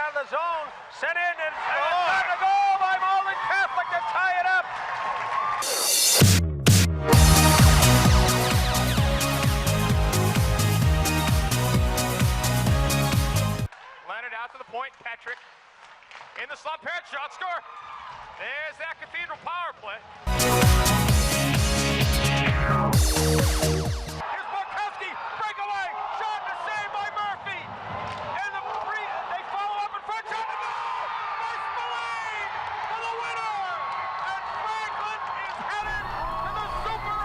out of the zone. Sent in and it's a goal by Malden Catholic to tie it up. Leonard out to the point. Patrick in the slot. Parrott shot score. There's that Cathedral power play. Here's Markowski. Breakaway. Shot to save by Murphy. And they follow up in front. Shot to goal by Spillane for the winner. And Franklin is headed to the Super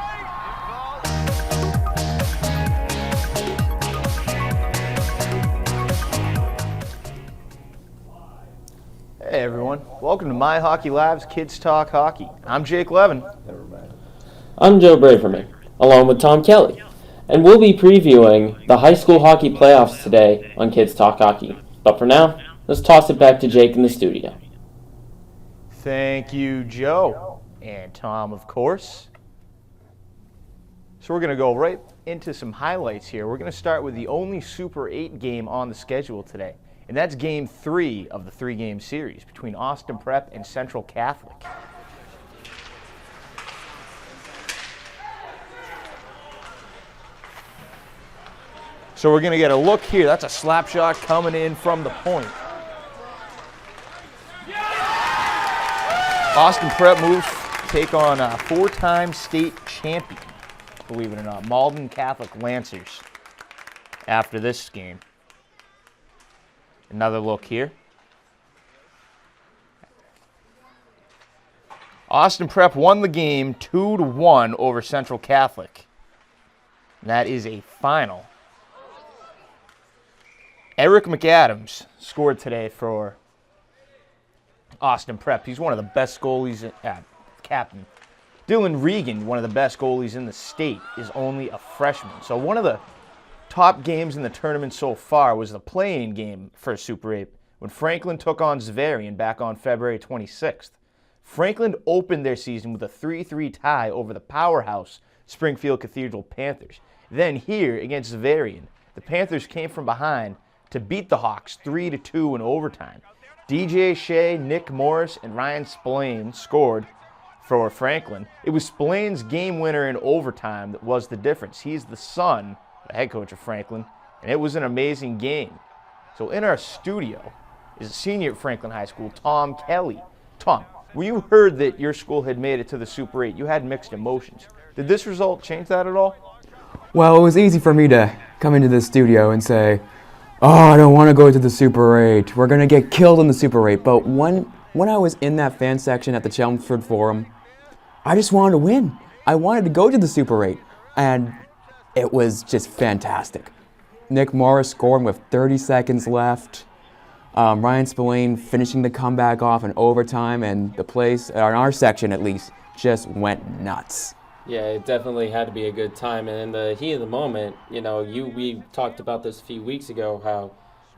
8. Hey everyone, welcome to My Hockey Live's Kids Talk Hockey. I'm Jake Levin. I'm Joe Braverman, along with Tom Kelly, and we'll be previewing the high school hockey playoffs today on Kids Talk Hockey. But for now, let's toss it back to Jake in the studio. Thank you, Joe. And Tom, of course. So we're going to go right into some highlights here. We're going to start with the only Super 8 game on the schedule today. And that's Game 3 of the 3-game series between Austin Prep and Central Catholic. So we're going to get a look here. That's a slap shot coming in from the point. Austin Prep moves to take on a 4-time state champion, believe it or not, Malden Catholic Lancers after this game. Another look here. Austin Prep won the game 2-1 over Central Catholic. And that is a final. Eric McAdams scored today for Austin Prep. He's one of the best goalies, captain. Dylan Regan, one of the best goalies in the state, is only a freshman. So one of the top games in the tournament so far was the play-in game for Super 8 when Franklin took on Xaverian back on February 26th. Franklin opened their season with a 3-3 tie over the powerhouse Springfield Cathedral Panthers. Then here against Xaverian, the Panthers came from behind to beat the Hawks 3-2 in overtime. DJ Shea, Nick Morris, and Ryan Spillane scored for Franklin. It was Spillane's game winner in overtime that was the difference. He's the son, the head coach of Franklin, and it was an amazing game. So in our studio is a senior at Franklin High School, Tom Kelly. Tom, when you heard that your school had made it to the Super 8, you had mixed emotions. Did this result change that at all? Well, it was easy for me to come into the studio and say, oh, I don't want to go to the Super 8. We're going to get killed in the Super 8. But when I was in that fan section at the Chelmsford Forum, I just wanted to win. I wanted to go to the Super 8. And it was just fantastic. Nick Morris scoring with 30 seconds left. Ryan Spillane finishing the comeback off in overtime. And the place, in our section at least, just went nuts. Yeah, it definitely had to be a good time. And in the heat of the moment, we talked about this a few weeks ago, how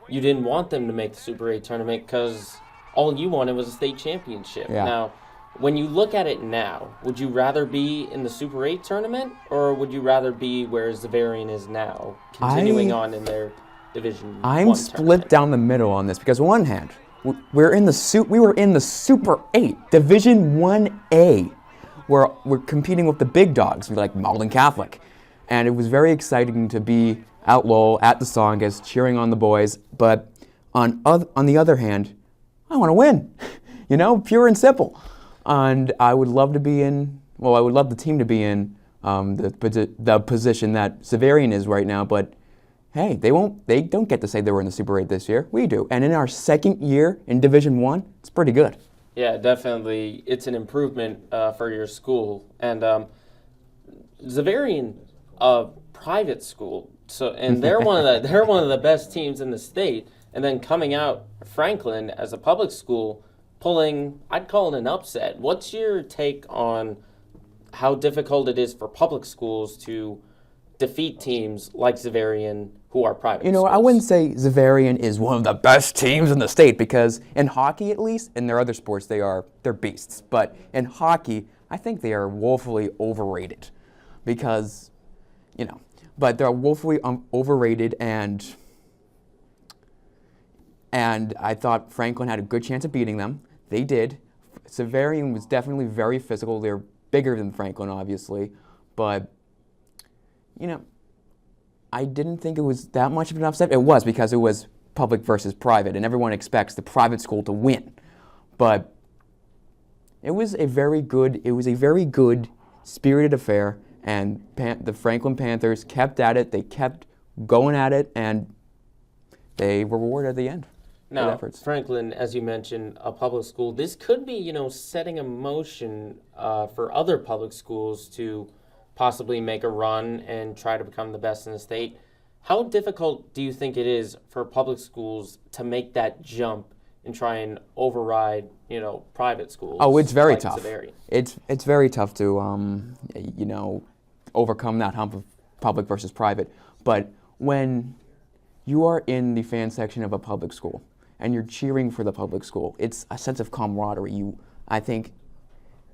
you didn't want them to make the Super 8 tournament because all you wanted was a state championship. Yeah. Now, when you look at it now, would you rather be in the Super 8 tournament or would you rather be where Xaverian is now, continuing on in their Division I'm 1 split tournament? down the middle on this because on one hand, we were in the Super 8, Division 1A. We're competing with the big dogs, like Malden Catholic. And it was very exciting to be out low at the Songas, cheering on the boys. But on the other hand, I want to win, pure and simple. And I would love to be I would love the team to be in the position that Xaverian is right now. But hey, they don't get to say they were in the Super 8 this year. We do. And in our second year in Division 1, it's pretty good. Yeah, definitely. It's an improvement for your school. And Xaverian, private school, and they're one of the best teams in the state. And then coming out Franklin as a public school, pulling, I'd call it an upset. What's your take on how difficult it is for public schools to defeat teams like Xaverian who are private schools? I wouldn't say Xaverian is one of the best teams in the state because in hockey at least, in their other sports they're beasts. But in hockey, I think they are woefully overrated because, but they're woefully overrated and And I thought Franklin had a good chance of beating them. They did. Xaverian was definitely very physical. They're bigger than Franklin, obviously. But, you know, I didn't think it was that much of an upset. It was, because it was public versus private, and everyone expects the private school to win. But it was a very good spirited affair, and the Franklin Panthers kept at it. They kept going at it, and they were rewarded at the end. Now, efforts. Franklin, as you mentioned, a public school. This could be, setting a motion for other public schools to possibly make a run and try to become the best in the state. How difficult do you think it is for public schools to make that jump and try and override, private schools? Oh, it's very like tough. Xaverian? It's very tough to, overcome that hump of public versus private. But when you are in the fan section of a public school and you're cheering for the public school, it's a sense of camaraderie. I think,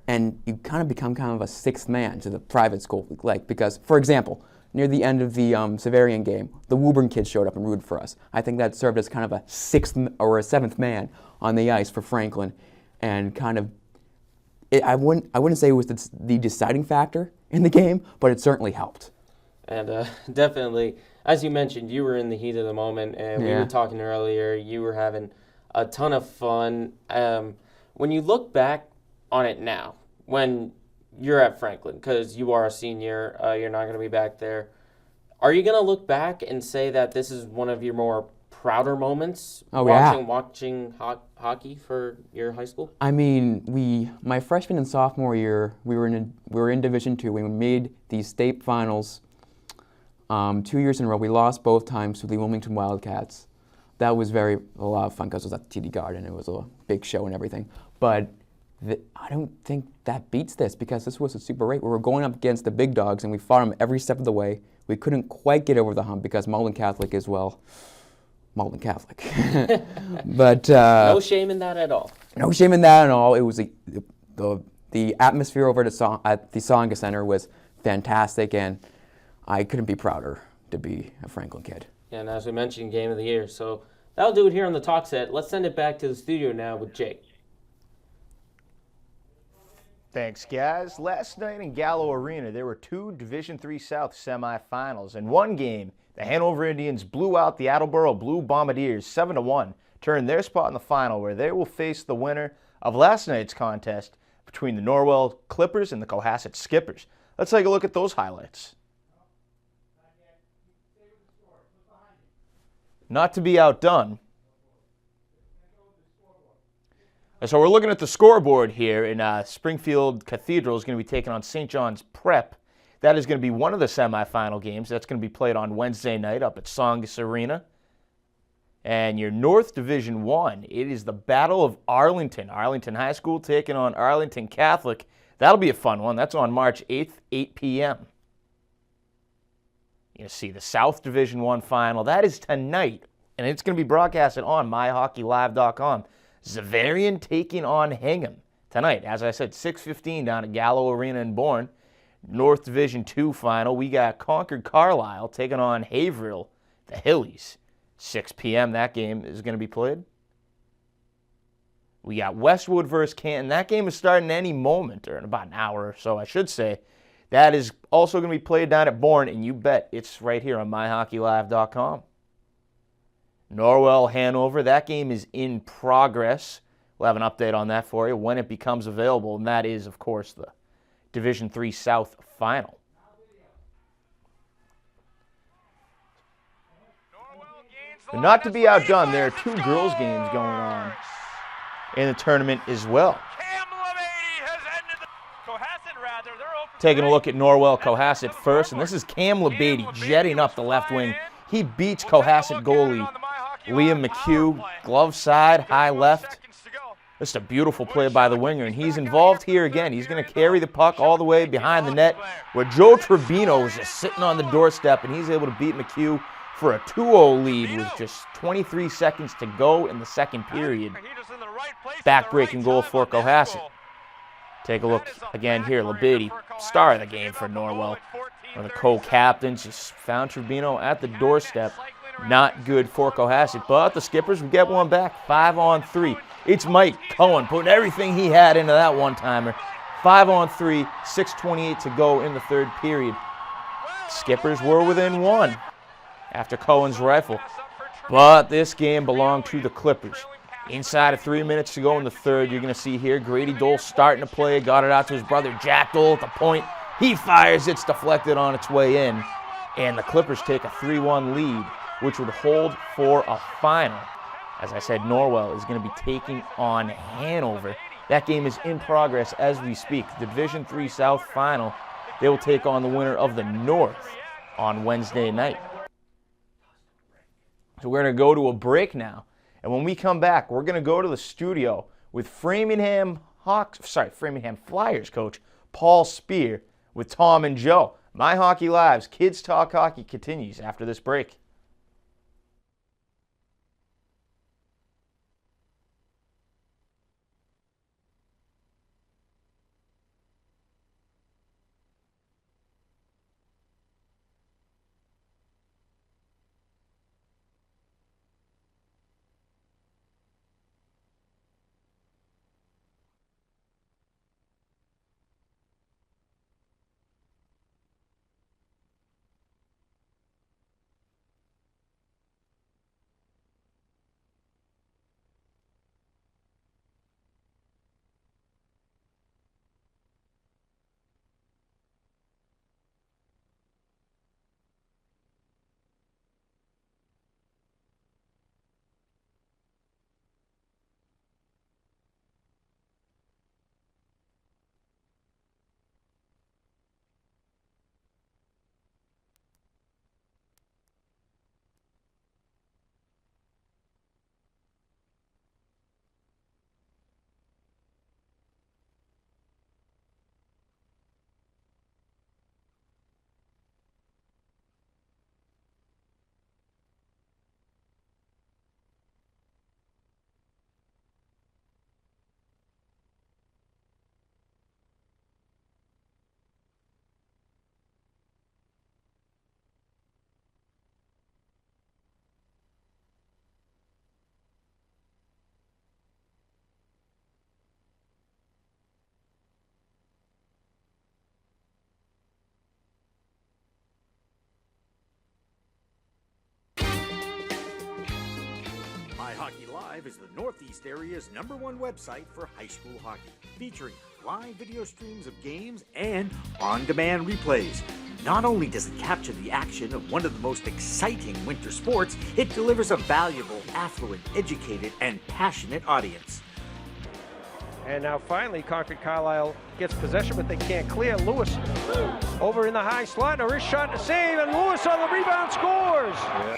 and you kind of become kind of a sixth man to the private school, because, for example, near the end of the Xaverian game, the Woburn kids showed up and rooted for us. I think that served as kind of a sixth or a seventh man on the ice for Franklin, and kind of, I wouldn't say it was the deciding factor in the game, but it certainly helped. And definitely, as you mentioned, you were in the heat of the moment, and we were talking earlier, you were having a ton of fun. When you look back on it now, when you're at Franklin, because you are a senior, you're not going to be back there, are you going to look back and say that this is one of your more prouder moments watching hockey for your high school? I mean, my freshman and sophomore year, we were in Division II. We made the state finals 2 years in a row. We lost both times to the Wilmington Wildcats. That was a lot of fun because it was at the TD Garden. It was a big show and everything. But I don't think that beats this, because this was a Super 8. We were going up against the big dogs, and we fought them every step of the way. We couldn't quite get over the hump because Malden Catholic is, Malden Catholic. But no shame in that at all. No shame in that at all. It was the atmosphere over at the Tsonga Center was fantastic, and I couldn't be prouder to be a Franklin kid. And as we mentioned, Game of the Year. So that'll do it here on the talk set. Let's send it back to the studio now with Jake. Thanks, guys. Last night in Gallo Arena, there were two Division III South semifinals. In one game, the Hanover Indians blew out the Attleboro Blue Bombardiers 7-1, turned their spot in the final, where they will face the winner of last night's contest between the Norwell Clippers and the Cohasset Skippers. Let's take a look at those highlights. Not to be outdone. So we're looking at the scoreboard here, and Springfield Cathedral is going to be taking on St. John's Prep. That is going to be one of the semifinal games. That's going to be played on Wednesday night up at Tsongas Arena. And your North Division I, it is the Battle of Arlington. Arlington High School taking on Arlington Catholic. That'll be a fun one. That's on March 8th, 8 p.m. You see the South Division I final. That is tonight, and it's going to be broadcasted on myhockeylive.com. Xaverian taking on Hingham tonight. As I said, 6:15 down at Gallo Arena in Bourne. North Division II final. We got Concord Carlisle taking on Haverhill, the Hillies. 6 p.m. that game is going to be played. We got Westwood versus Canton. That game is starting any moment, or in about an hour or so, I should say. That is also going to be played down at Bourne, and you bet it's right here on myhockeylive.com. Norwell, Hanover, that game is in progress. We'll have an update on that for you when it becomes available, and that is, of course, the Division III South final. But not to be outdone, there are two girls' games going on in the tournament as well. Taking a look at Norwell Cohasset first, and this is Cam Labady jetting up the left wing. He beats Cohasset goalie Liam McHugh, glove side, high left. Just a beautiful play by the winger, and he's involved here again. He's going to carry the puck all the way behind the net, where Joe Tribino is just sitting on the doorstep, and he's able to beat McHugh for a 2-0 lead with just 23 seconds to go in the second period. Back-breaking goal for Cohasset. Take a look again here. Labady, star of the game for Norwell. One of the co-captains, just found Tribino at the doorstep. Not good for Cohasset, but the Skippers will get one back, 5-on-3. It's Mike Cohen putting everything he had into that one-timer. 5-on-3, 6:28 to go in the third period. Skippers were within one after Cohen's rifle, but this game belonged to the Clippers. Inside of 3 minutes to go in the third, you're going to see here Grady Dole starting to play, got it out to his brother Jack Dole at the point. He fires, it's deflected on its way in, and the Clippers take a 3-1 lead, which would hold for a final. As I said, Norwell is going to be taking on Hanover. That game is in progress as we speak. The Division III South final, they will take on the winner of the North on Wednesday night. So we're going to go to a break now. And when we come back, we're going to go to the studio with Framingham Flyers coach Paul Spear with Tom and Joe. My Hockey Live's Kids Talk Hockey continues after this break. My Hockey Live is the Northeast area's #1 website for high school hockey, featuring live video streams of games and on-demand replays. Not only does it capture the action of one of the most exciting winter sports, it delivers a valuable, affluent, educated, and passionate audience. And now finally Concord Carlisle gets possession, but they can't clear. Lewis over in the high slot, a wrist shot to save, and Lewis on the rebound scores. Yeah.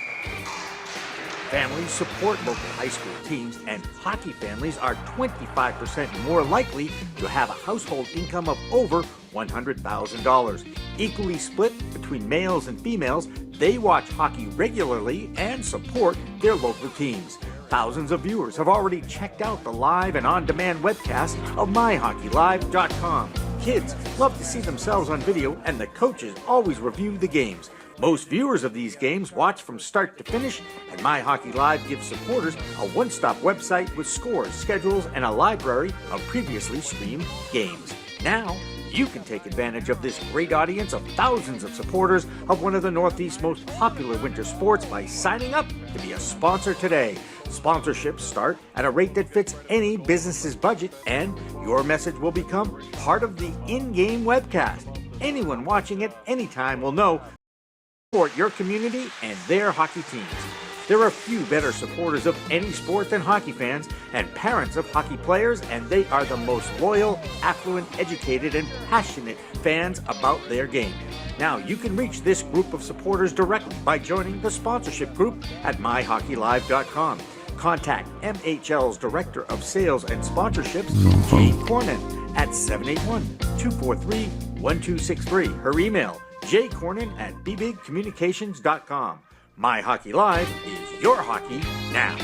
Families support local high school teams, and hockey families are 25% more likely to have a household income of over $100,000. Equally split between males and females, they watch hockey regularly and support their local teams. Thousands of viewers have already checked out the live and on-demand webcast of MyHockeyLive.com. Kids love to see themselves on video, and the coaches always review the games. Most viewers of these games watch from start to finish, and My Hockey Live gives supporters a one-stop website with scores, schedules, and a library of previously streamed games. Now, you can take advantage of this great audience of thousands of supporters of one of the Northeast's most popular winter sports by signing up to be a sponsor today. Sponsorships start at a rate that fits any business's budget, and your message will become part of the in-game webcast. Anyone watching at any time will know support your community and their hockey teams. There are few better supporters of any sport than hockey fans and parents of hockey players, and they are the most loyal, affluent, educated, and passionate fans about their game. Now, you can reach this group of supporters directly by joining the sponsorship group at MyHockeyLive.com. Contact MHL's Director of Sales and Sponsorships, Jane Cornyn, at 781-243-1263. Her email, jcornyn@bbigcommunications.com. My Hockey Live is your hockey now.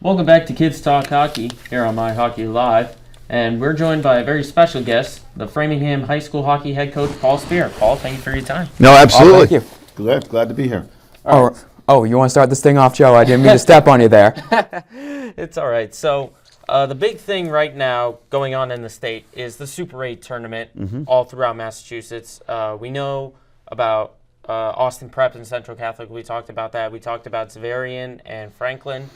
Welcome back to Kids Talk Hockey here on My Hockey Live. And we're joined by a very special guest, the Framingham High School hockey head coach, Paul Spear. Paul, thank you for your time. No, absolutely. Thank you. Glad to be here. Oh, you want to start this thing off, Joe? I didn't mean to step on you there. It's all right. So the big thing right now going on in the state is the Super 8 tournament all throughout Massachusetts. We know about Austin Prep and Central Catholic. We talked about that. We talked about Xaverian and Franklin.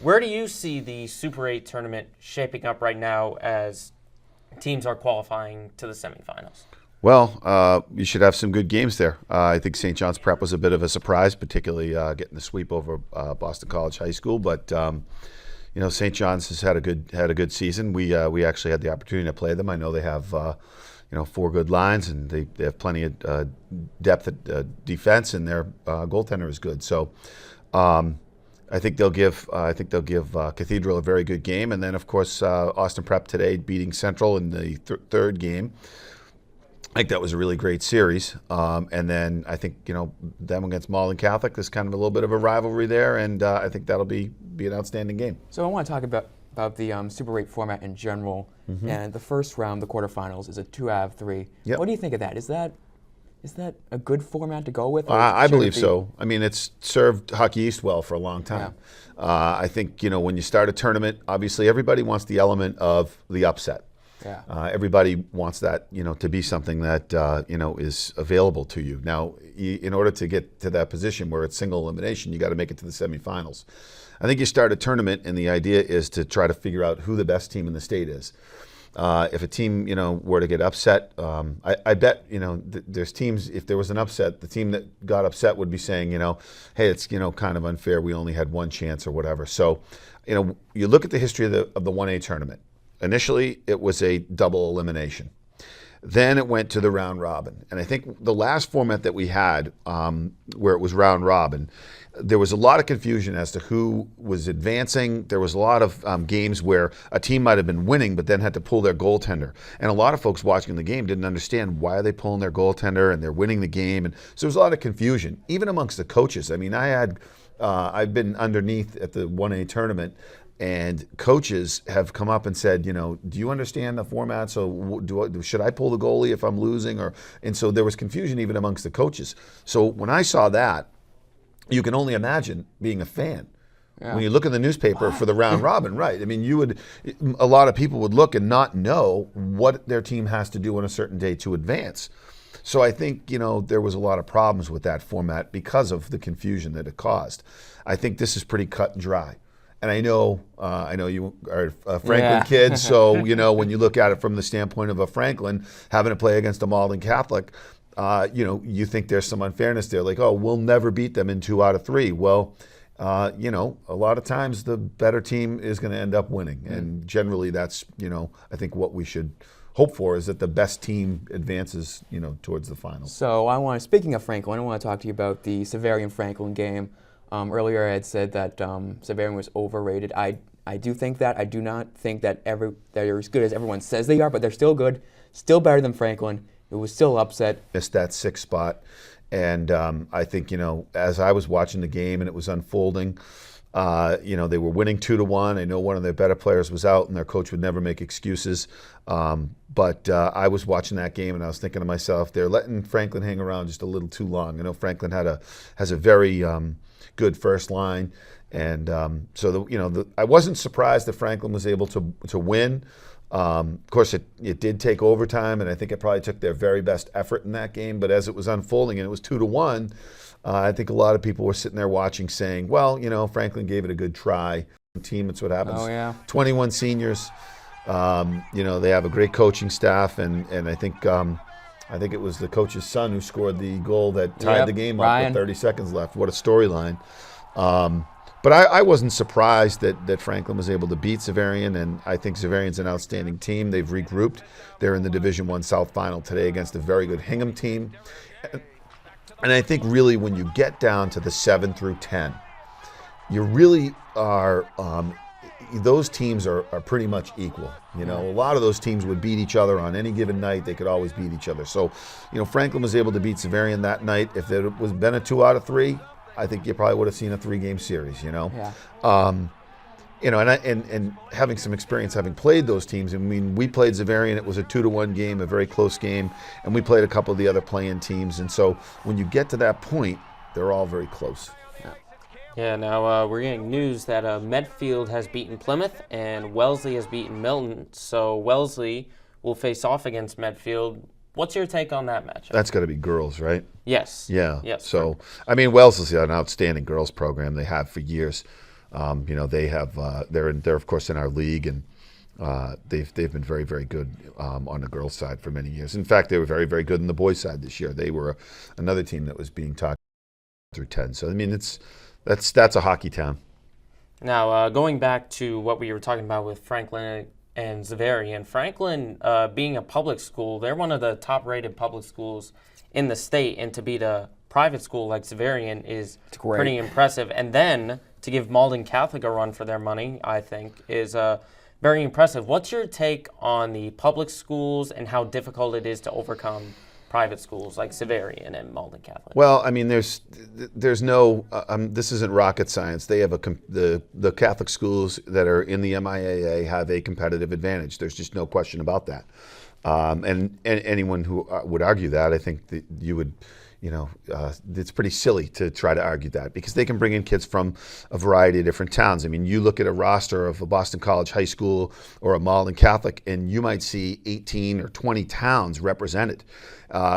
Where do you see the Super 8 tournament shaping up right now as teams are qualifying to the semifinals? Well, you should have some good games there. I think St. John's Prep was a bit of a surprise, particularly getting the sweep over Boston College High School. But St. John's has had a good season. We actually had the opportunity to play them. I know they have 4 good lines, and they have plenty of depth at defense, and their goaltender is good. So. I think they'll give Cathedral a very good game, and then of course Austin Prep today beating Central in the third game. I think that was a really great series, and then I think them against Malden Catholic. There's kind of a little bit of a rivalry there, and I think that'll be an outstanding game. So I want to talk about the Super 8 format in general, and the first round, the quarterfinals, is a 2 out of 3. Yep. What do you think of that? Is that a good format to go with? I believe so. I mean, it's served Hockey East well for a long time. Yeah. I think, when you start a tournament, obviously everybody wants the element of the upset. Yeah. Everybody wants that, to be something that, is available to you. Now, in order to get to that position where it's single elimination, you got to make it to the semifinals. I think you start a tournament, and the idea is to try to figure out who the best team in the state is. If a team, were to get upset, I bet, there's teams, if there was an upset, the team that got upset would be saying, hey, it's, kind of unfair. We only had one chance or whatever. So, you look at the history of the 1A tournament. Initially, it was a double elimination. Then it went to the round robin. And I think the last format that we had, where it was round robin, there was a lot of confusion as to who was advancing. There was a lot of games where a team might have been winning but then had to pull their goaltender. And a lot of folks watching the game didn't understand why are they pulling their goaltender, and they're winning the game. And so there was a lot of confusion, even amongst the coaches. I mean, I've been underneath at the 1A tournament, and coaches have come up and said, do you understand the format? So should I pull the goalie if I'm losing? And so there was confusion even amongst the coaches. So when I saw that, you can only imagine being a fan. Yeah. When you look in the newspaper for the round robin, right? I mean, a lot of people would look and not know what their team has to do on a certain day to advance. So I think, there was a lot of problems with that format because of the confusion that it caused. I think this is pretty cut and dry. And I know you are a Franklin kid, so when you look at it from the standpoint of a Franklin having to play against a Malden Catholic, you think there's some unfairness there, like, oh, we'll never beat them in 2 out of 3. Well, a lot of times the better team is going to end up winning, and generally that's I think what we should hope for is that the best team advances towards the finals. So speaking of Franklin, I want to talk to you about the Xaverian Franklin game. Earlier I had said that Xaverian was overrated. I do think that. I do not think that they're as good as everyone says they are, but they're still good, still better than Franklin. It was still upset. Missed that 6th spot. And I think, as I was watching the game and it was unfolding, they were winning 2-1. I know one of their better players was out, and their coach would never make excuses. But I was watching that game, and I was thinking to myself, they're letting Franklin hang around just a little too long. I know Franklin has a very good first line, and I wasn't surprised that Franklin was able to win. Of course, it did take overtime, and I think it probably took their very best effort in that game. But as it was unfolding and it was 2-1, I think a lot of people were sitting there watching saying, well, Franklin gave it a good try. Team, it's what happens. Oh, yeah. 21 seniors. They have a great coaching staff, and I think it was the coach's son who scored the goal that tied the game up with 30 seconds left. What a storyline. But I wasn't surprised that Franklin was able to beat Xaverian, and I think Xaverian's an outstanding team. They've regrouped. They're in the Division I South Final today against a very good Hingham team. And I think really when you get down to the 7 through 10, you really are those teams are pretty much equal. A lot of those teams would beat each other on any given night. They could always beat each other. So, Franklin was able to beat Xaverian that night. If it was been a 2 out of 3, I think you probably would have seen a 3-game series, Yeah. you know, and having some experience having played those teams. I mean, we played Xaverian. It was a 2-1 game, a very close game, and we played a couple of the other play-in teams. And so when you get to that point, they're all very close. Yeah, now we're getting news that Medfield has beaten Plymouth and Wellesley has beaten Milton. So Wellesley will face off against Medfield. What's your take on that matchup? That's got to be girls, right? Yes. Yeah. Yes. So, I mean, Wellesley's an outstanding girls program. They have for years. You know, they have. They're of course in our league, and they've been very, very good on the girls' side for many years. In fact, they were very, very good on the boys' side this year. They were another team that was being taught through 10. So, I mean, that's a hockey town. Now, going back to what we were talking about with Franklin and Xaverian, Franklin being a public school, they're one of the top-rated public schools in the state, and to beat a private school like Xaverian is pretty impressive. And then to give Malden Catholic a run for their money, I think, is very impressive. What's your take on the public schools and how difficult it is to overcome private schools like Xaverian and Malden Catholic? Well, I mean, there's no. This isn't rocket science. They have the Catholic schools that are in the MIAA have a competitive advantage. There's just no question about that. And anyone who would argue that, I think that you would. You know, it's pretty silly to try to argue that because they can bring in kids from a variety of different towns. I mean, you look at a roster of a Boston College High School or a Malden Catholic, and you might see 18 or 20 towns represented.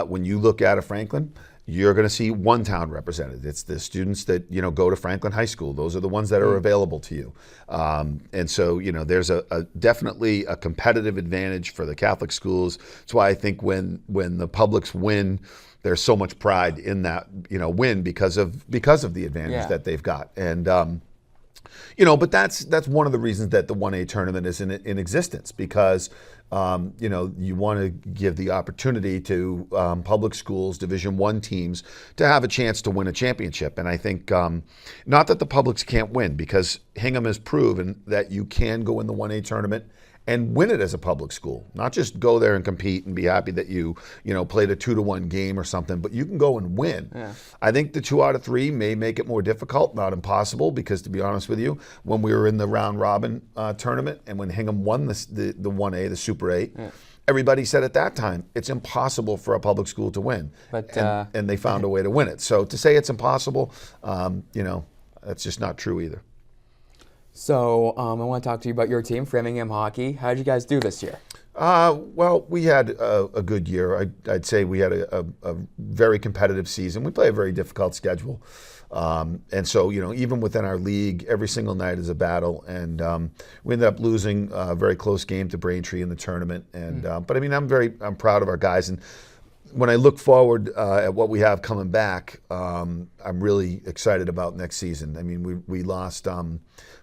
When you look at a Franklin, you're going to see one town represented. It's the students that, you know, go to Franklin High School. Those are the ones that are available to you. And so, you know, there's definitely a competitive advantage for the Catholic schools. That's why I think when the publics win, there's so much pride in that, you know, win because of the advantage that they've got. And you know, but that's one of the reasons that the 1A tournament is in existence because you know, you want to give the opportunity to public schools, Division I teams, to have a chance to win a championship. And I think not that the publics can't win, because Hingham has proven that you can go in the 1A tournament and win it as a public school. Not just go there and compete and be happy that you know, played a 2-1 game or something, but you can go and win. Yeah. I think the 2 out of 3 may make it more difficult, not impossible, because to be honest with you, when we were in the round robin tournament and when Hingham won the 1A, the Super 8, everybody said at that time, it's impossible for a public school to win. But, and they found a way to win it. So to say it's impossible, you know, that's just not true either. So I want to talk to you about your team, Framingham Hockey. How did you guys do this year? Well, we had a good year. I'd say we had a very competitive season. We play a very difficult schedule. And so, you know, even within our league, every single night is a battle. And we ended up losing a very close game to Braintree in the tournament. And but I mean, I'm proud of our guys. And when I look forward at what we have coming back, I'm really excited about next season. I mean, we lost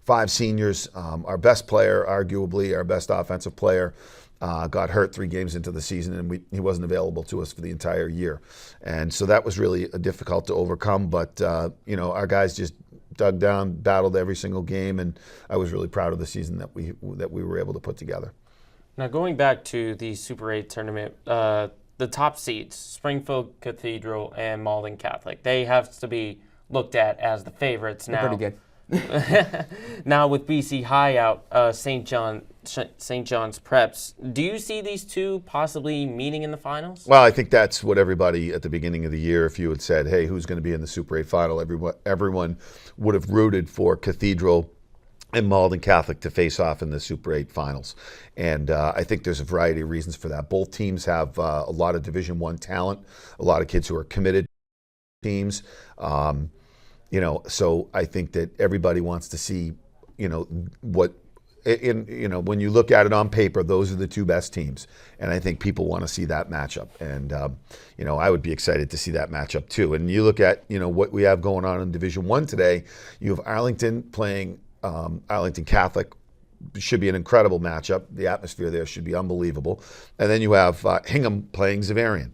5 seniors. Our best player, arguably our best offensive player, got hurt 3 games into the season, and he wasn't available to us for the entire year. And so that was really difficult to overcome. But you know, our guys just dug down, battled every single game, and I was really proud of the season that we were able to put together. Now, going back to the Super 8 tournament, the top seeds, Springfield Cathedral and Malden Catholic, they have to be looked at as the favorites now. Pretty good. Now with BC High out, St. John's Preps, do you see these two possibly meeting in the finals? Well, I think that's what everybody at the beginning of the year, if you had said, hey, who's going to be in the Super 8 final, everyone would have rooted for Cathedral and Malden Catholic to face off in the Super 8 finals. And I think there's a variety of reasons for that. Both teams have a lot of Division I talent, a lot of kids who are committed teams. You know, so I think that everybody wants to see, you know, when you look at it on paper, those are the 2 best teams. And I think people want to see that matchup. And, you know, I would be excited to see that matchup too. And you look at, you know, what we have going on in Division I today, you have Arlington playing Arlington Catholic. Should be an incredible matchup. The atmosphere there should be unbelievable. And then you have Hingham playing Xaverian.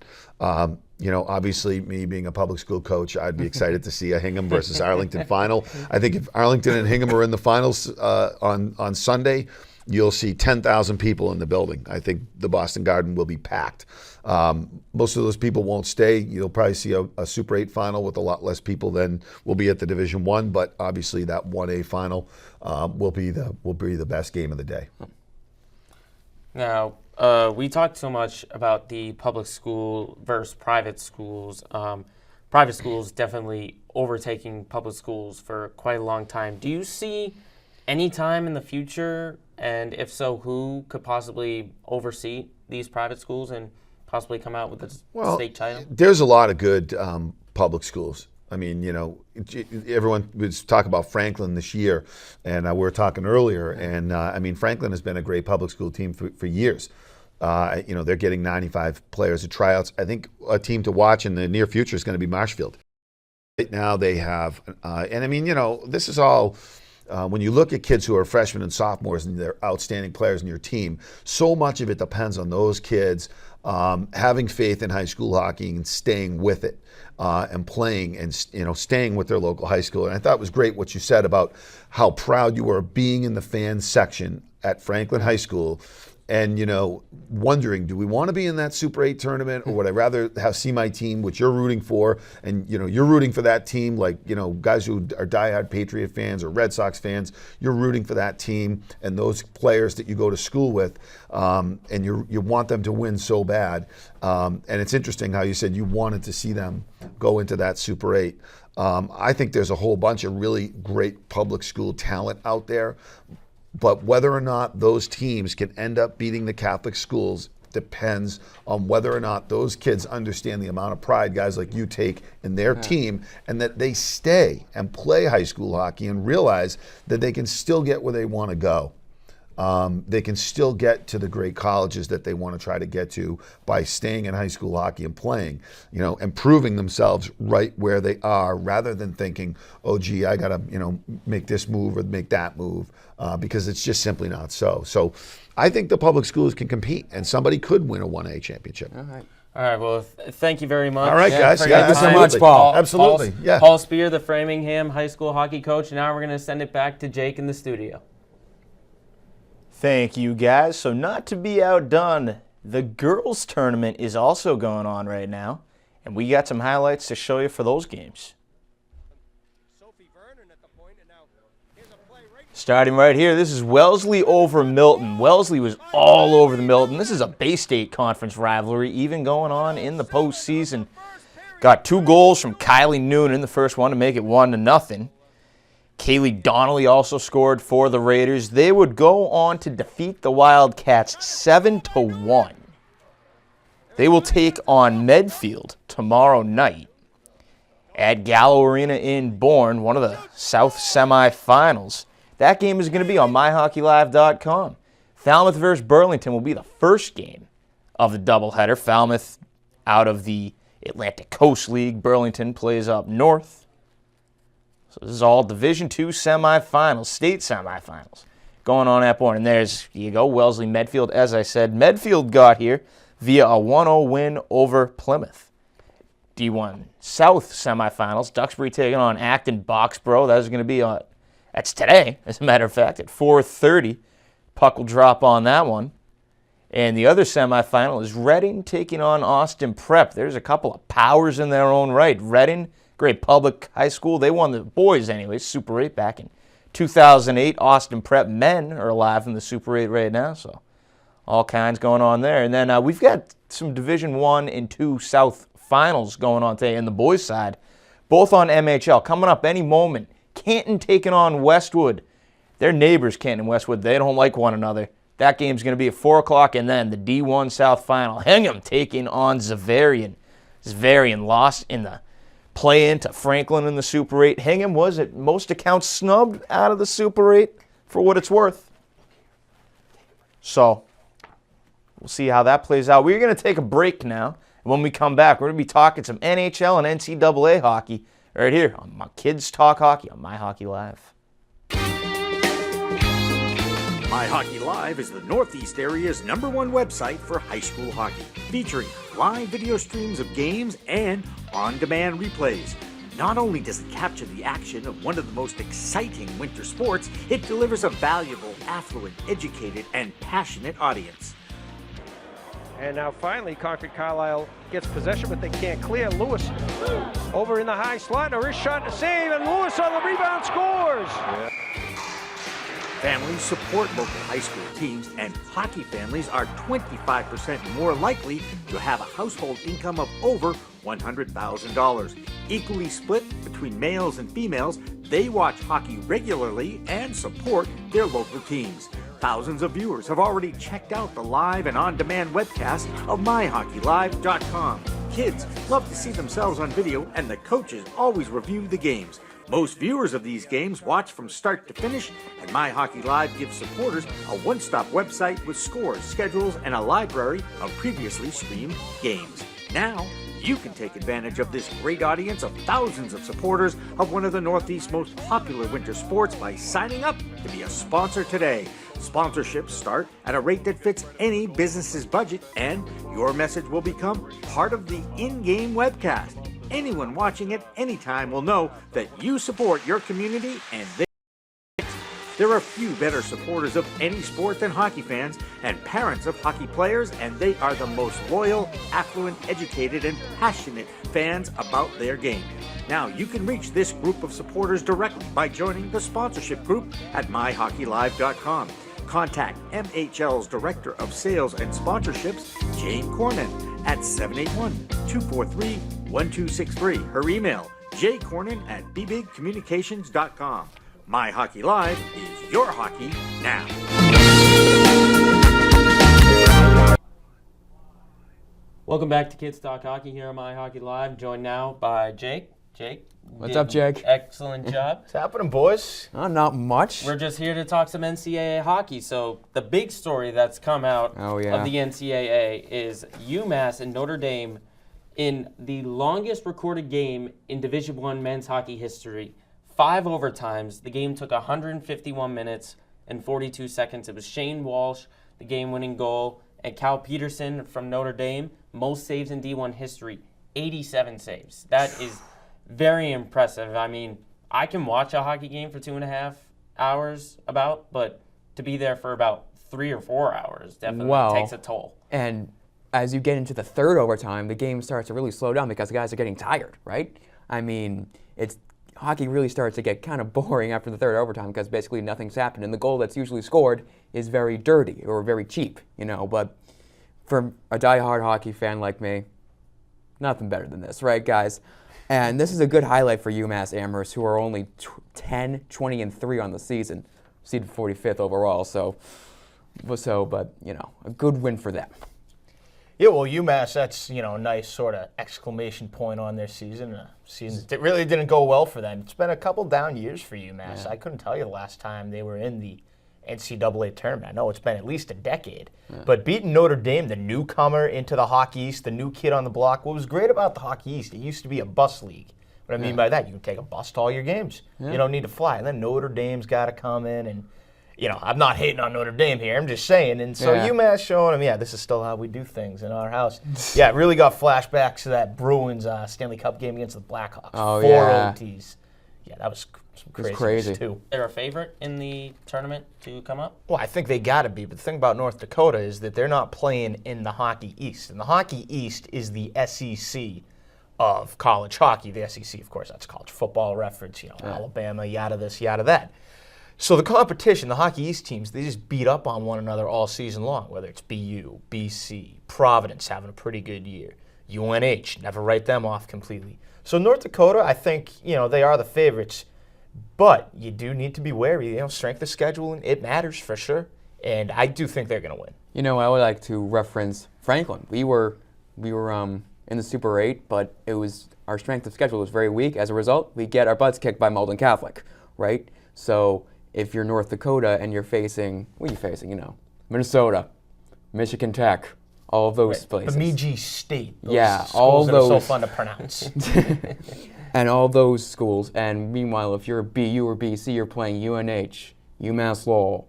You know, obviously, me being a public school coach, I'd be excited to see a Hingham versus Arlington final. I think if Arlington and Hingham are in the finals on Sunday, you'll see 10,000 people in the building. I think the Boston Garden will be packed. Most of those people won't stay. You'll probably see a Super 8 final with a lot less people than will be at the Division 1, but obviously that 1A final will be the best game of the day. Now, we talked so much about the public school versus private schools. Private schools definitely overtaking public schools for quite a long time. Do you see any time in the future, and if so, who could possibly oversee these private schools and possibly come out with a state title? There's a lot of good public schools. I mean, everyone was talking about Franklin this year, and we were talking earlier, and I mean, Franklin has been a great public school team for years. They're getting 95 players at tryouts. I think a team to watch in the near future is going to be Marshfield. Right now they have, and I mean, this is all, when you look at kids who are freshmen and sophomores and they're outstanding players in your team, so much of it depends on those kids having faith in high school hockey and staying with it and playing and staying with their local high school. And I thought it was great what you said about how proud you were being in the fans section at Franklin High School. And, wondering, do we want to be in that Super 8 tournament, or would I rather see my team, which you're rooting for, and, you're rooting for that team, like, guys who are diehard Patriot fans or Red Sox fans, you're rooting for that team and those players that you go to school with, and you want them to win so bad. And it's interesting how you said you wanted to see them go into that Super 8. I think there's a whole bunch of really great public school talent out there. But whether or not those teams can end up beating the Catholic schools depends on whether or not those kids understand the amount of pride guys like you take in their team, and that they stay and play high school hockey and realize that they can still get where they want to go. They can still get to the great colleges that they want to try to get to by staying in high school hockey and playing, and proving themselves right where they are, rather than thinking, oh, gee, I got to, make this move or make that move, because it's just simply not so. So I think the public schools can compete, and somebody could win a 1A championship. All right. All right, well, thank you very much. All right, guys. for Yeah, your thank you so time. much, Paul. Absolutely, yeah. Paul Spear, the Framingham High School hockey coach. Now we're going to send it back to Jake in the studio. Thank you, guys. So not to be outdone, the girls' tournament is also going on right now, and we got some highlights to show you for those games. Starting right here, this is Wellesley over Milton. Wellesley was all over the Milton. This is a Bay State Conference rivalry, even going on in the postseason. Got 2 goals from Kylie Noonan in the first one to make it 1-0. Kaylee Donnelly also scored for the Raiders. They would go on to defeat the Wildcats 7-1. They will take on Medfield tomorrow night at Gallo Arena in Bourne, one of the South semifinals. That game is going to be on myhockeylive.com. Falmouth versus Burlington will be the first game of the doubleheader. Falmouth out of the Atlantic Coast League. Burlington plays up north. So this is all Division II semifinals, state semifinals, going on at Bourne. And there's, you go, Wellesley Medfield. As I said, Medfield got here via a 1-0 win over Plymouth. D1 South semifinals, Duxbury taking on Acton Boxborough. That is going to be that's today, as a matter of fact, at 4:30. Puck will drop on that one. And the other semifinal is Reading taking on Austin Prep. There's a couple of powers in their own right. Reading, great public high school. They won the boys anyway, Super 8 back in 2008. Austin Prep men are alive in the Super 8 right now, so all kinds going on there. And then we've got some Division I and II South finals going on today in the boys' side, both on MHL. Coming up any moment, Canton taking on Westwood. They're neighbors, Canton and Westwood. They don't like one another. That game's going to be at 4 o'clock, and then the D1 South final. Hingham taking on Xaverian. Xaverian lost in the play-in to Franklin in the Super 8. Hingham was, at most accounts, snubbed out of the Super 8 for what it's worth. So we'll see how that plays out. We're going to take a break now. When we come back, we're going to be talking some NHL and NCAA hockey right here on my Kids Talk Hockey on My Hockey Live. My Hockey Live is the Northeast area's #1 website for high school hockey, featuring live video streams of games and on-demand replays. Not only does it capture the action of one of the most exciting winter sports, it delivers a valuable, affluent, educated, and passionate audience. And now finally, Concord Carlisle gets possession, but they can't clear. Lewis over in the high slot. A wrist shot to save, and Lewis on the rebound scores. Families support local high school teams, and hockey families are 25% more likely to have a household income of over $100,000. Equally split between males and females, they watch hockey regularly and support their local teams. Thousands of viewers have already checked out the live and on-demand webcast of MyHockeyLive.com. Kids love to see themselves on video, and the coaches always review the games. Most viewers of these games watch from start to finish, and MyHockeyLive gives supporters a one-stop website with scores, schedules, and a library of previously streamed games. Now, you can take advantage of this great audience of thousands of supporters of one of the Northeast's most popular winter sports by signing up to be a sponsor today. Sponsorships start at a rate that fits any business's budget, and your message will become part of the in-game webcast. Anyone watching at any time will know that you support your community, and there are few better supporters of any sport than hockey fans and parents of hockey players, and they are the most loyal, affluent, educated, and passionate fans about their game. Now, you can reach this group of supporters directly by joining the sponsorship group at MyHockeyLive.com. Contact MHL's Director of Sales and Sponsorships, Jane Cornyn, at 781-243-1263. Her email, jcornyn@bbigcommunications.com. My Hockey Live is your hockey now. Welcome back to Kids Talk Hockey here on My Hockey Live. Joined now by Jake. Jake. What's up, Jake? Excellent job. What's happening, boys? Not much. We're just here to talk some NCAA hockey. So the big story that's come out of the NCAA is UMass and Notre Dame in the longest recorded game in Division I men's hockey history. 5 overtimes. The game took 151 minutes and 42 seconds. It was Shane Walsh, the game-winning goal, and Cal Peterson from Notre Dame, most saves in D1 history, 87 saves. That is very impressive. I mean, I can watch a hockey game for 2.5 hours but to be there for about 3 or 4 hours definitely takes a toll. And as you get into the third overtime, the game starts to really slow down because the guys are getting tired, right? I mean, hockey really starts to get kind of boring after the third overtime because basically nothing's happened, and the goal that's usually scored is very dirty or very cheap, but for a diehard hockey fan like me, nothing better than this, right, guys? And this is a good highlight for UMass Amherst, who are only 10, 20, and 3 on the season, seeded 45th overall. But a good win for them. Yeah, well, UMass, that's, a nice sort of exclamation point on their season. It really didn't go well for them. It's been a couple down years for UMass. I couldn't tell you the last time they were in the NCAA tournament. I know it's been at least a decade. But beating Notre Dame, the newcomer into the Hockey East, the new kid on the block, what was great about the Hockey East, it used to be a bus league. What I mean by that, you can take a bus to all your games. You don't need to fly. And then Notre Dame's got to come in and, I'm not hating on Notre Dame here. I'm just saying. And so UMass showing them, this is still how we do things in our house. It really got flashbacks to that Bruins Stanley Cup game against the Blackhawks. 4 OTs. Yeah, that was crazy too. They're a favorite in the tournament to come up? Well, I think they got to be. But the thing about North Dakota is that they're not playing in the Hockey East. And the Hockey East is the SEC of college hockey. The SEC, of course, that's college football reference, Alabama, yada this, yada that. So the competition, the Hockey East teams, they just beat up on one another all season long, whether it's BU, BC, Providence having a pretty good year, UNH, never write them off completely. So North Dakota, I think, they are the favorites, but you do need to be wary. Strength of scheduling, it matters for sure, and I do think they're going to win. I would like to reference Franklin. We were in the Super 8, but our strength of schedule was very weak. As a result, we get our butts kicked by Malden Catholic, right? So if you're North Dakota and you're facing, what are you facing? Minnesota, Michigan Tech, all of those places. Bemidji State. All that those. Are so fun to pronounce. And all those schools. And meanwhile, if you're BU or BC, you're playing UNH, UMass Lowell,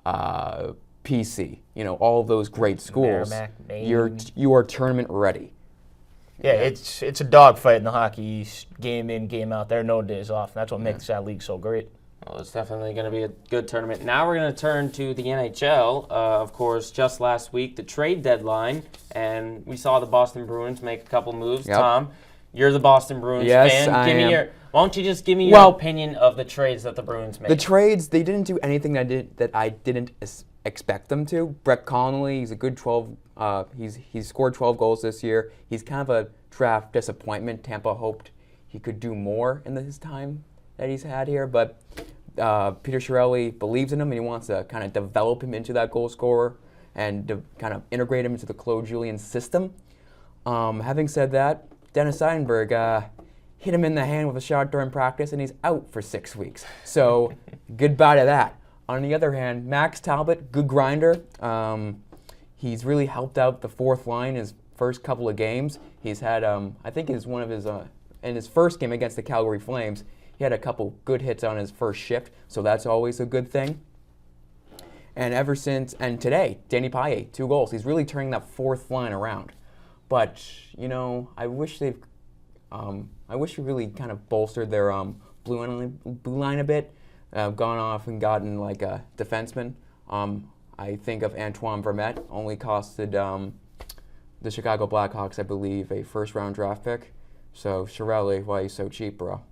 PC. All of those great schools. Merrimack, Maine. You are tournament ready. Yeah, it's a dogfight in the Hockey East, game in, game out. There are no days off. That's what makes that league so great. Well, it's definitely going to be a good tournament. Now we're going to turn to the NHL. Of course, just last week, the trade deadline, and we saw the Boston Bruins make a couple moves. Yep. Tom, you're the Boston Bruins Yes, fan. I am. Why don't you just give me your opinion of the trades that the Bruins made? The trades, they didn't do anything that I didn't expect them to. Brett Connolly, he's a good 12. He's scored 12 goals this year. He's kind of a draft disappointment. Tampa hoped he could do more in his time that he's had here, but Peter Chiarelli believes in him, and he wants to kind of develop him into that goal scorer and to kind of integrate him into the Claude Julien system. Having said that, Dennis Seidenberg hit him in the hand with a shot during practice, and he's out for 6 weeks. So goodbye to that. On the other hand, Max Talbot, good grinder. He's really helped out the fourth line his first couple of games. He's had, I think, in his first game against the Calgary Flames, he had a couple good hits on his first shift, so that's always a good thing. And today, Danny Paille, 2 goals. He's really turning that fourth line around. But, I wish we really kind of bolstered their blue line a bit, gone off and gotten like a defenseman. I think of Antoine Vermette, only costed the Chicago Blackhawks, I believe, a first-round draft pick. So, Chiarelli, why are you so cheap, bro?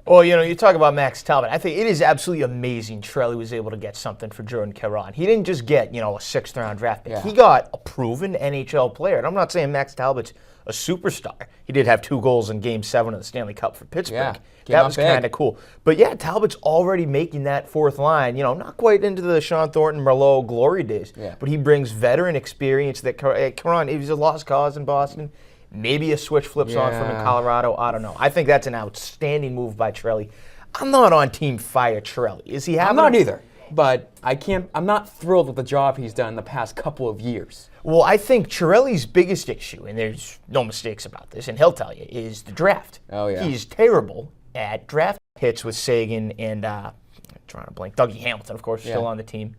Well, you talk about Max Talbot. I think it is absolutely amazing Chiarelli was able to get something for Jordan Caron. He didn't just get, a 6th-round draft pick. Yeah. He got a proven NHL player. And I'm not saying Max Talbot's a superstar. He did have 2 goals in Game 7 of the Stanley Cup for Pittsburgh. Yeah, that was kind of cool. But yeah, Talbot's already making that fourth line, not quite into the Sean Thornton, Merlot glory days. Yeah. But he brings veteran experience that Caron, if he's a lost cause in Boston, maybe a switch flips on from in Colorado. I don't know. I think that's an outstanding move by Chiarelli. I'm not on team fire Chiarelli. Is he having? I'm not either. But I'm not thrilled with the job he's done the past couple of years. Well, I think Chiarelli's biggest issue, and there's no mistakes about this, and he'll tell you, is the draft. Oh, yeah. He's terrible at draft hits with Sagan and, I'm trying to blank, Dougie Hamilton, of course, still on the team.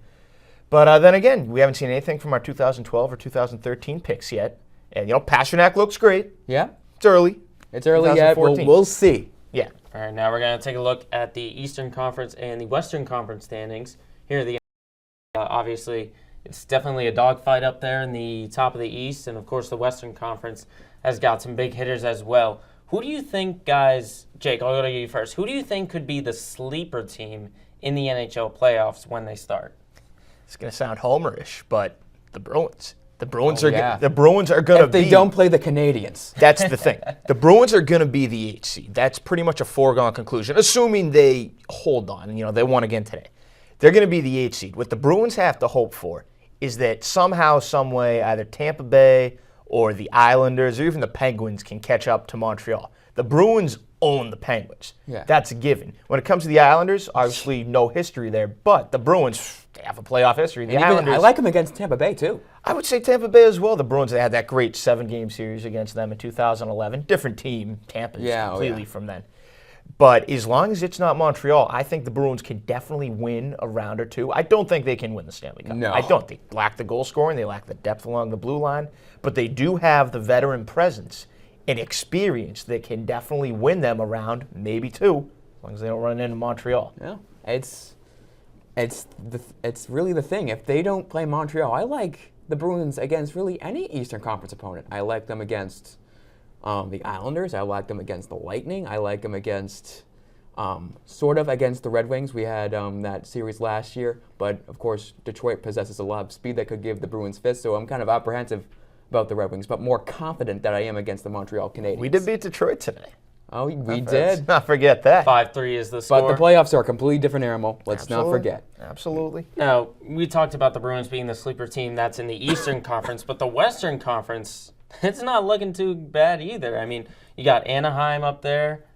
But then again, we haven't seen anything from our 2012 or 2013 picks yet. And, Pasternak looks great. Yeah? It's early. It's early yet. We'll see. Yeah. All right, now we're going to take a look at the Eastern Conference and the Western Conference standings. Here are the obviously, it's definitely a dogfight up there in the top of the East, and of course the Western Conference has got some big hitters as well. Who do you think, guys, Jake, I'll go to you first. Who do you think could be the sleeper team in the NHL playoffs when they start? It's going to sound homerish, but the Bruins. The Bruins Oh, are yeah. the Bruins are going to be. If they don't play the Canadians. That's the thing. The Bruins are going to be the 8th seed. That's pretty much a foregone conclusion, assuming they hold on. They won again today. They're going to be the 8th seed. What the Bruins have to hope for is that somehow, some way, either Tampa Bay or the Islanders or even the Penguins can catch up to Montreal. The Bruins own the Penguins. Yeah. That's a given. When it comes to the Islanders, obviously no history there, but the Bruins, they have a playoff history. The Islanders, I like them against Tampa Bay, too. I would say Tampa Bay as well. The Bruins, they had that great 7-game series against them in 2011. Different team. Tampa's completely from then. But as long as it's not Montreal, I think the Bruins can definitely win a round or two. I don't think they can win the Stanley Cup. No. I don't. They lack the goal scoring. They lack the depth along the blue line. But they do have the veteran presence and experience that can definitely win them a round, maybe 2, as long as they don't run into Montreal. Yeah, it's really the thing. If they don't play Montreal, I like the Bruins against really any Eastern Conference opponent. I like them against the Islanders. I like them against the Lightning. I like them against against the Red Wings. We had that series last year, but of course Detroit possesses a lot of speed that could give the Bruins fits. So I'm kind of apprehensive about the Red Wings, but more confident that I am against the Montreal Canadiens. We did beat Detroit today. Oh, we Let's did. not forget that. 5-3 is the score. But the playoffs are a completely different animal. Let's not forget. Absolutely. Now, we talked about the Bruins being the sleeper team that's in the Eastern Conference, but the Western Conference, it's not looking too bad either. I mean, you got Anaheim up there,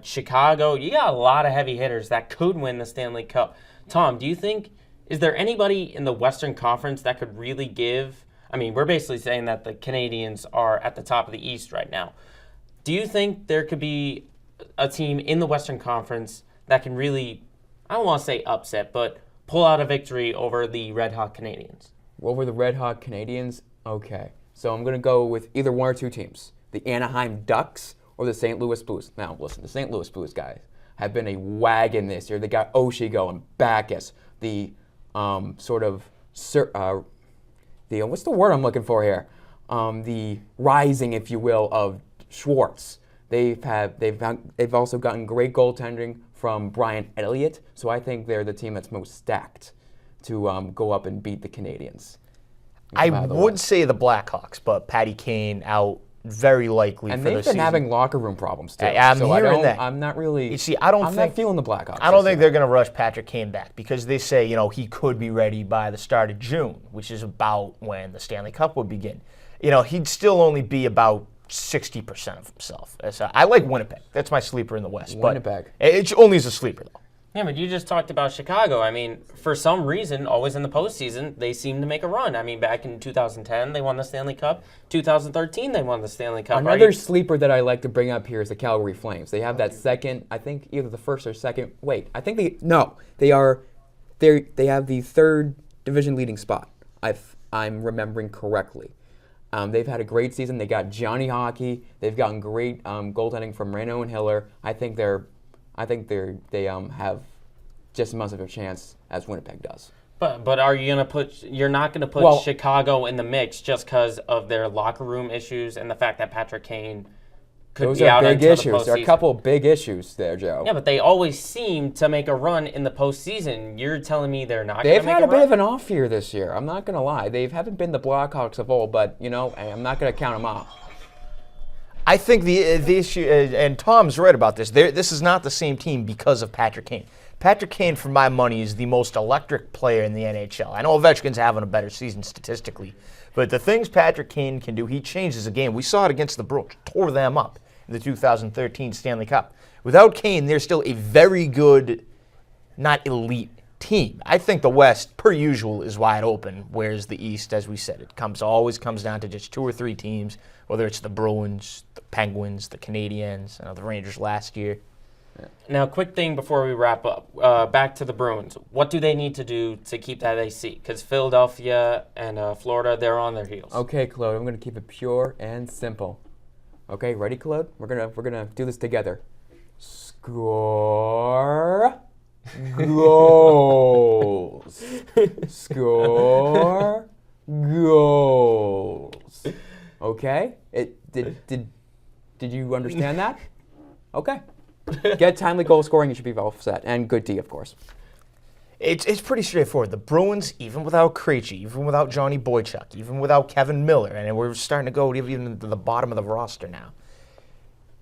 Chicago. You got a lot of heavy hitters that could win the Stanley Cup. Tom, do you think, is there anybody in the Western Conference that could really give? I mean, we're basically saying that the Canadians are at the top of the East right now. Do you think there could be a team in the Western Conference that can really, I don't want to say upset, but pull out a victory over the Red Hot Canadians? Over the Red Hot Canadians? Okay. So I'm going to go with either one or two teams. the Anaheim Ducks or the St. Louis Blues. Now, listen, the St. Louis Blues guys have been a wagon this year. They got Oshie going, Backus, the what's the word I'm looking for here? The rising, if you will, of Schwartz. They've also gotten great goaltending from Brian Elliott, so I think they're the team that's most stacked to go up and beat the Canadians. I would say the Blackhawks, but Patty Kane out very likely and for the they've season. been having locker room problems too. I'm so hearing that. I'm not really. You see, I'm think not feeling the Blackhawks. I don't think they're going to rush Patrick Kane back because they say he could be ready by the start of June, which is about when the Stanley Cup would begin. He'd still only be about 60% of himself. So I like Winnipeg. That's my sleeper in the West. Winnipeg. But it only is a sleeper though. Yeah, but you just talked about Chicago. I mean, for some reason, always in the postseason, they seem to make a run. I mean, back in 2010, they won the Stanley Cup. 2013, they won the Stanley Cup. Another sleeper that I like to bring up here is the Calgary Flames. They have that second, I think either the first or second. Wait, I think they have the third division leading spot. I'm remembering correctly. They've had a great season. They got Johnny Hockey. They've gotten great goaltending from Reno and Hiller. I think they have just as much of a chance as Winnipeg does. But are you gonna put? You're not gonna put Chicago in the mix just because of their locker room issues and the fact that Patrick Kane could be out until the postseason. Those are big issues. There are a couple of big issues there, Joe. Yeah, but they always seem to make a run in the postseason. You're telling me they're not. They've had a bit of an off year this year. I'm not gonna lie. They haven't been the Blackhawks of old, but I'm not gonna count them out. I think the issue, and Tom's right about this, this is not the same team because of Patrick Kane. Patrick Kane, for my money, is the most electric player in the NHL. I know Ovechkin's having a better season statistically, but the things Patrick Kane can do, he changes a game. We saw it against the Bruins, tore them up in the 2013 Stanley Cup. Without Kane, they're still a very good, not elite team. I think the West, per usual, is wide open, whereas the East, as we said, always comes down to just 2 or 3 teams, whether it's the Bruins, the Penguins, the Canadiens, the Rangers last year. Now, quick thing before we wrap up. Back to the Bruins. What do they need to do to keep that AC? Because Philadelphia and Florida, they're on their heels. Okay, Claude, I'm going to keep it pure and simple. Okay, ready, Claude? We're gonna do this together. Score goals. Score goals. Okay? Did you understand that? Okay. Get timely goal scoring, you should be all set. And good D, of course. It's pretty straightforward. The Bruins, even without Krejci, even without Johnny Boychuk, even without Kevin Miller, and we're starting to go even to the bottom of the roster now,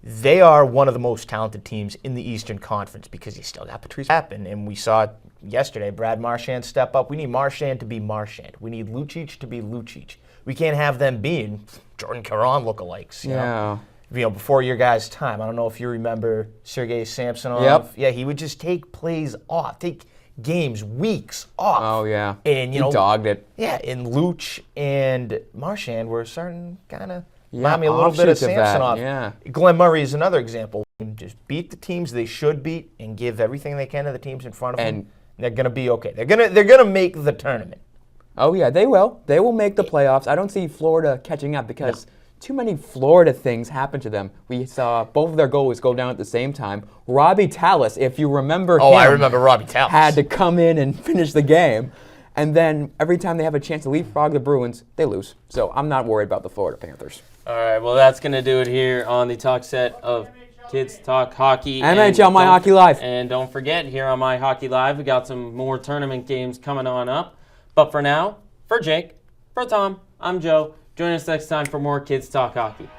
they are one of the most talented teams in the Eastern Conference because you still got Patrice Kapanen, and we saw it yesterday, Brad Marchand step up. We need Marchand to be Marchand. We need Lucic to be Lucic. We can't have them being Jordan Caron lookalikes. You know? Before your guys' time. I don't know if you remember Sergei Samsonov. Yep. Yeah, he would just take plays off, take games, weeks off. Oh, yeah. And, he dogged it. Yeah, and Luch and Marchand were starting kind of remind me a little bit of Samsonov. Yeah. Glenn Murray is another example. Just beat the teams they should beat and give everything they can to the teams in front of them. They're going to be okay. They're going to make the tournament. Oh, yeah, they will. They will make the playoffs. I don't see Florida catching up because too many Florida things happen to them. We saw both of their goalies go down at the same time. Robbie Tallis, if you remember him. Oh, I remember Robbie Tallis. Had to come in and finish the game. And then every time they have a chance to leapfrog the Bruins, they lose. So I'm not worried about the Florida Panthers. All right, well, that's going to do it here on the talk set of Kids Talk Hockey. NHL My Hockey Live. And don't forget, here on My Hockey Live, we got some more tournament games coming on up. But for now, for Jake, for Tom, I'm Joe. Join us next time for more Kids Talk Hockey.